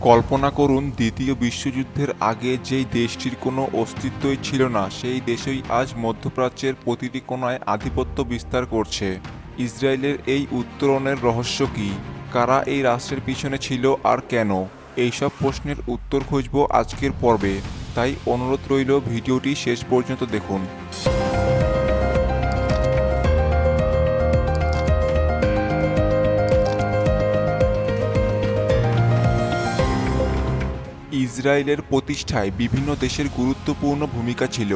কল্পনা করুন, দ্বিতীয় বিশ্বযুদ্ধের আগে যেই দেশটির কোনো অস্তিত্বই ছিল না, সেই দেশই আজ মধ্যপ্রাচ্যের প্রতিটি কোণায় আধিপত্য বিস্তার করছে। ইসরায়েলের এই উত্তরণের রহস্য কী? কারা এই রাষ্ট্রের পিছনে ছিল আর কেন? এইসব প্রশ্নের উত্তর খুঁজব আজকের পর্বে। তাই অনুরোধ রইল, ভিডিওটি শেষ পর্যন্ত দেখুন। ইসরায়েলের প্রতিষ্ঠায় বিভিন্ন দেশের গুরুত্বপূর্ণ ভূমিকা ছিল,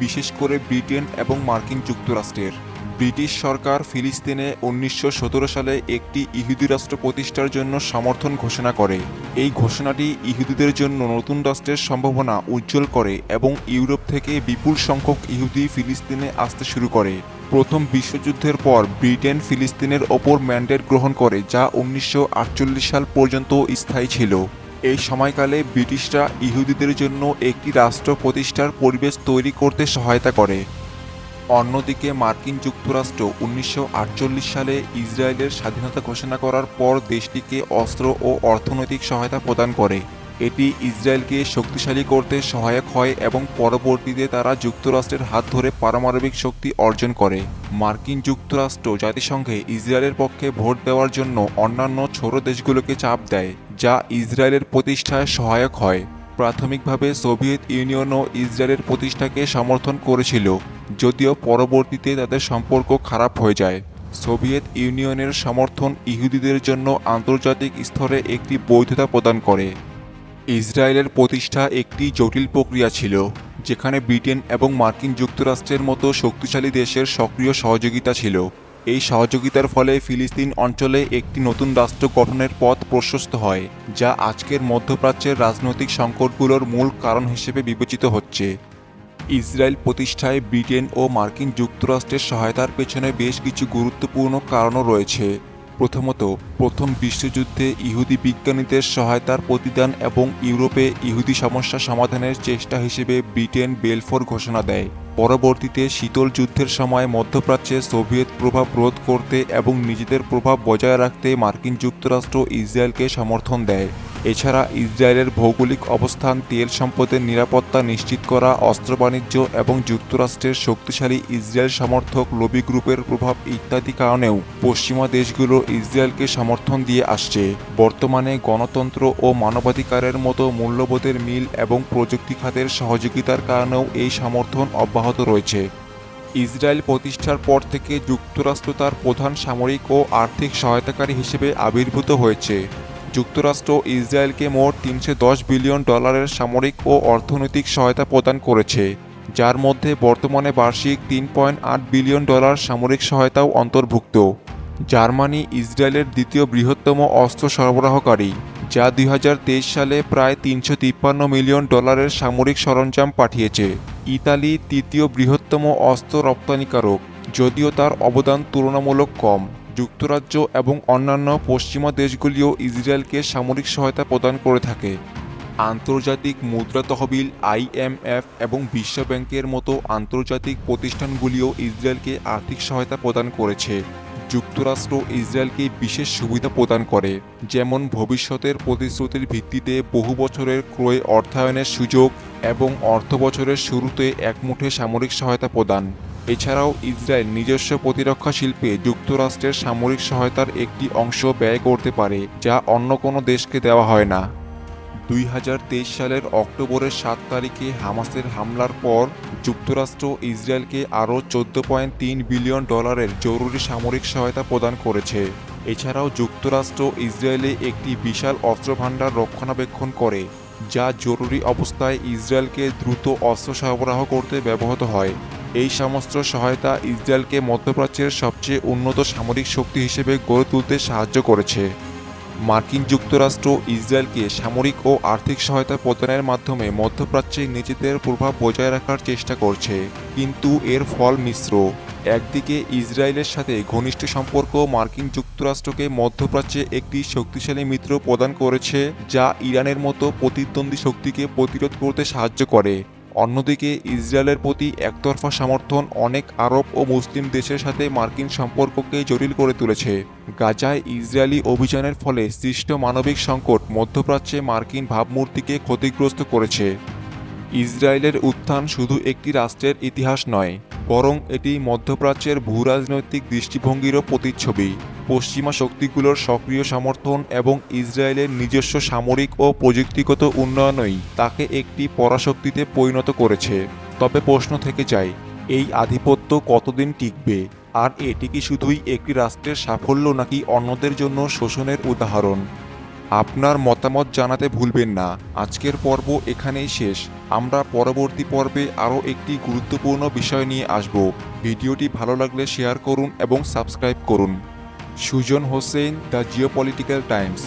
বিশেষ করে ব্রিটেন এবং মার্কিন যুক্তরাষ্ট্রের। ব্রিটিশ সরকার ফিলিস্তিনে 1917 সালে একটি ইহুদি রাষ্ট্র প্রতিষ্ঠার জন্য সমর্থন ঘোষণা করে। এই ঘোষণাটি ইহুদিদের জন্য নতুন রাষ্ট্রের সম্ভাবনা উজ্জ্বল করে এবং ইউরোপ থেকে বিপুল সংখ্যক ইহুদি ফিলিস্তিনে আসতে শুরু করে। প্রথম বিশ্বযুদ্ধের পর ব্রিটেন ফিলিস্তিনের ওপর ম্যান্ডেট গ্রহণ করে, যা 1948 সাল পর্যন্ত স্থায়ী ছিল। এই সময়কালে ব্রিটিশরা ইহুদিদের জন্য একটি রাষ্ট্র প্রতিষ্ঠার পরিবেশ তৈরি করতে সহায়তা করে। অন্যদিকে মার্কিন যুক্তরাষ্ট্র 1948 সালে ইসরায়েলের স্বাধীনতা ঘোষণা করার পর দেশটিকে অস্ত্র ও অর্থনৈতিক সহায়তা প্রদান করে। এটি ইসরায়েলকে শক্তিশালী করতে সহায়ক হয় এবং পরবর্তীতে তারা যুক্তরাষ্ট্রের হাত ধরে পারমাণবিক শক্তি অর্জন করে। মার্কিন যুক্তরাষ্ট্র জাতিসংঘে ইসরায়েলের পক্ষে ভোট দেওয়ার জন্য অন্যান্য ছোট দেশগুলোকে চাপ দেয়, যা ইসরায়েলের প্রতিষ্ঠায় সহায়ক হয়। প্রাথমিকভাবে সোভিয়েত ইউনিয়নও ইসরায়েলের প্রতিষ্ঠাকে সমর্থন করেছিল, যদিও পরবর্তীতে তাদের সম্পর্ক খারাপ হয়ে যায়। সোভিয়েত ইউনিয়নের সমর্থন ইহুদিদের জন্য আন্তর্জাতিক স্তরে একটি বৈধতা প্রদান করে। ইসরায়েলের প্রতিষ্ঠা একটি জটিল প্রক্রিয়া ছিল, যেখানে ব্রিটেন এবং মার্কিন যুক্তরাষ্ট্রের মতো শক্তিশালী দেশের সক্রিয় সহযোগিতা ছিল। এই সহযোগিতার ফলে ফিলিস্তিন অঞ্চলে একটি নতুন রাষ্ট্র গঠনের পথ প্রশস্ত হয়, যা আজকের মধ্যপ্রাচ্যের রাজনৈতিক সংকটগুলোর মূল কারণ হিসেবে বিবেচিত হচ্ছে। ইসরায়েল প্রতিষ্ঠায় ব্রিটেন ও মার্কিন যুক্তরাষ্ট্রের সহায়তার পেছনে বেশ কিছু গুরুত্বপূর্ণ কারণও রয়েছে। প্রথমত, প্রথম বিশ্বযুদ্ধে ইহুদি বিজ্ঞানীদের সহায়তার প্রতিদান এবং ইউরোপে ইহুদি সমস্যা সমাধানের চেষ্টা হিসেবে ব্রিটেন বেলফোর ঘোষণা দেয়। পরবর্তীতে শীতল যুদ্ধের সময় মধ্যপ্রাচ্যে সোভিয়েত প্রভাব রোধ করতে এবং নিজেদের প্রভাব বজায় রাখতে মার্কিন যুক্তরাষ্ট্র ইসরায়েলকে সমর্থন দেয়। এছাড়া ইসরায়েলের ভৌগোলিক অবস্থান, তেল সম্পদের নিরাপত্তা নিশ্চিত করা, অস্ত্র বাণিজ্য এবং যুক্তরাষ্ট্রের শক্তিশালী ইসরায়েল সমর্থক লবি গ্রুপের প্রভাব ইত্যাদি কারণেও পশ্চিমা দেশগুলো ইসরায়েলকে সমর্থন দিয়ে আসছে। বর্তমানে গণতন্ত্র ও মানবাধিকারের মতো মূল্যবোধের মিল এবং প্রযুক্তি খাতের সহযোগিতার কারণেও এই সমর্থন অব্যাহত রয়েছে। ইসরায়েল প্রতিষ্ঠার পর থেকে যুক্তরাষ্ট্র তার প্রধান সামরিক ও আর্থিক সহায়তাকারী হিসেবে আবির্ভূত হয়েছে। যুক্তরাষ্ট্র ইসরায়েলকে মোট $310 বিলিয়ন সামরিক ও অর্থনৈতিক সহায়তা প্রদান করেছে, যার মধ্যে বর্তমানে বার্ষিক $3.8 বিলিয়ন সামরিক সহায়তাও অন্তর্ভুক্ত। জার্মানি ইসরায়েলের দ্বিতীয় বৃহত্তম অস্ত্র সরবরাহকারী, যা 2023 সালে প্রায় $353 মিলিয়ন সামরিক সরঞ্জাম পাঠিয়েছে। ইতালি তৃতীয় বৃহত্তম অস্ত্র রপ্তানিকারক, যদিও তার অবদান তুলনামূলক কম। যুক্তরাজ্য এবং অন্যান্য পশ্চিমা দেশগুলিও ইসরায়েলকে সামরিক সহায়তা প্রদান করে থাকে। আন্তর্জাতিক মুদ্রা তহবিল, IMF এবং বিশ্ব ব্যাংকের মতো আন্তর্জাতিক প্রতিষ্ঠানগুলিও ইসরায়েলকে আর্থিক সহায়তা প্রদান করেছে। যুক্তরাষ্ট্র ইসরায়েলকে বিশেষ সুবিধা প্রদান করে, যেমন ভবিষ্যতের প্রতিশ্রুতির ভিত্তিতে বহু বছরের ক্রয় অর্থায়নের সুযোগ এবং অর্থবছরের শুরুতে একমুঠে সামরিক সহায়তা প্রদান। এছাড়াও ইসরায়েল নিজস্ব প্রতিরক্ষা শিল্পে যুক্তরাষ্ট্রের সামরিক সহায়তার একটি অংশ ব্যয় করতে পারে, যা অন্য কোনো দেশকে দেওয়া হয় না। 2023 সালের অক্টোবরের 7 তারিখে হামাসের হামলার পর যুক্তরাষ্ট্র ইসরায়েলকে আরও $14.3 বিলিয়ন জরুরি সামরিক সহায়তা প্রদান করেছে। এছাড়াও যুক্তরাষ্ট্র ইসরায়েলে একটি বিশাল অস্ত্রভাণ্ডার রক্ষণাবেক্ষণ করে, যা জরুরি অবস্থায় ইসরায়েলকে দ্রুত অস্ত্র সরবরাহ করতে ব্যবহৃত হয়। এই সমস্ত সহায়তা ইসরায়েলকে মধ্যপ্রাচ্যের সবচেয়ে উন্নত সামরিক শক্তি হিসেবে গড়ে তুলতে সাহায্য করেছে। মার্কিন যুক্তরাষ্ট্র ইসরায়েলকে সামরিক ও আর্থিক সহায়তা প্রদানের মাধ্যমে মধ্যপ্রাচ্যে নিজেদের প্রভাব বজায় রাখার চেষ্টা করছে, কিন্তু এর ফল মিশ্র। একদিকে ইসরায়েলের সাথে ঘনিষ্ঠ সম্পর্ক মার্কিন যুক্তরাষ্ট্রকে মধ্যপ্রাচ্যে একটি শক্তিশালী মিত্র প্রদান করেছে, যা ইরানের মতো প্রতিদ্বন্দ্বী শক্তিকে প্রতিরোধ করতে সাহায্য করে। অন্যদিকে ইসরায়েলের প্রতি একতরফা সমর্থন অনেক আরব ও মুসলিম দেশের সাথে মার্কিন সম্পর্ককে জটিল করে তুলেছে। গাজায় ইসরায়েলি অভিযানের ফলে সৃষ্ট মানবিক সংকট মধ্যপ্রাচ্যে মার্কিন ভাবমূর্তিকে ক্ষতিগ্রস্ত করেছে। ইসরায়েলের উত্থান শুধু একটি রাষ্ট্রের ইতিহাস নয়, বরং এটি মধ্যপ্রাচ্যের ভূরাজনৈতিক দৃষ্টিভঙ্গিরও প্রতিচ্ছবি। পশ্চিমা শক্তিগুলোর সক্রিয় সমর্থন এবং ইসরায়েলের নিজস্ব সামরিক ও প্রযুক্তিগত উন্নয়নই তাকে একটি পরাশক্তিতে পরিণত করেছে। তবে প্রশ্ন থেকে যায়, এই আধিপত্য কতদিন টিকবে? আর এটি কি শুধুই একটি রাষ্ট্রের সাফল্য নাকি অন্যদের জন্য শোষণের উদাহরণ? আপনার মতামত জানাতে ভুলবেন না। আজকের পর্ব এখানেই শেষ। আমরা পরবর্তী পর্বে আরও একটি গুরুত্বপূর্ণ বিষয় নিয়ে আসব। ভিডিওটি ভালো লাগলে শেয়ার করুন এবং সাবস্ক্রাইব করুন। Sujan Hossain, the Geopolitical Times.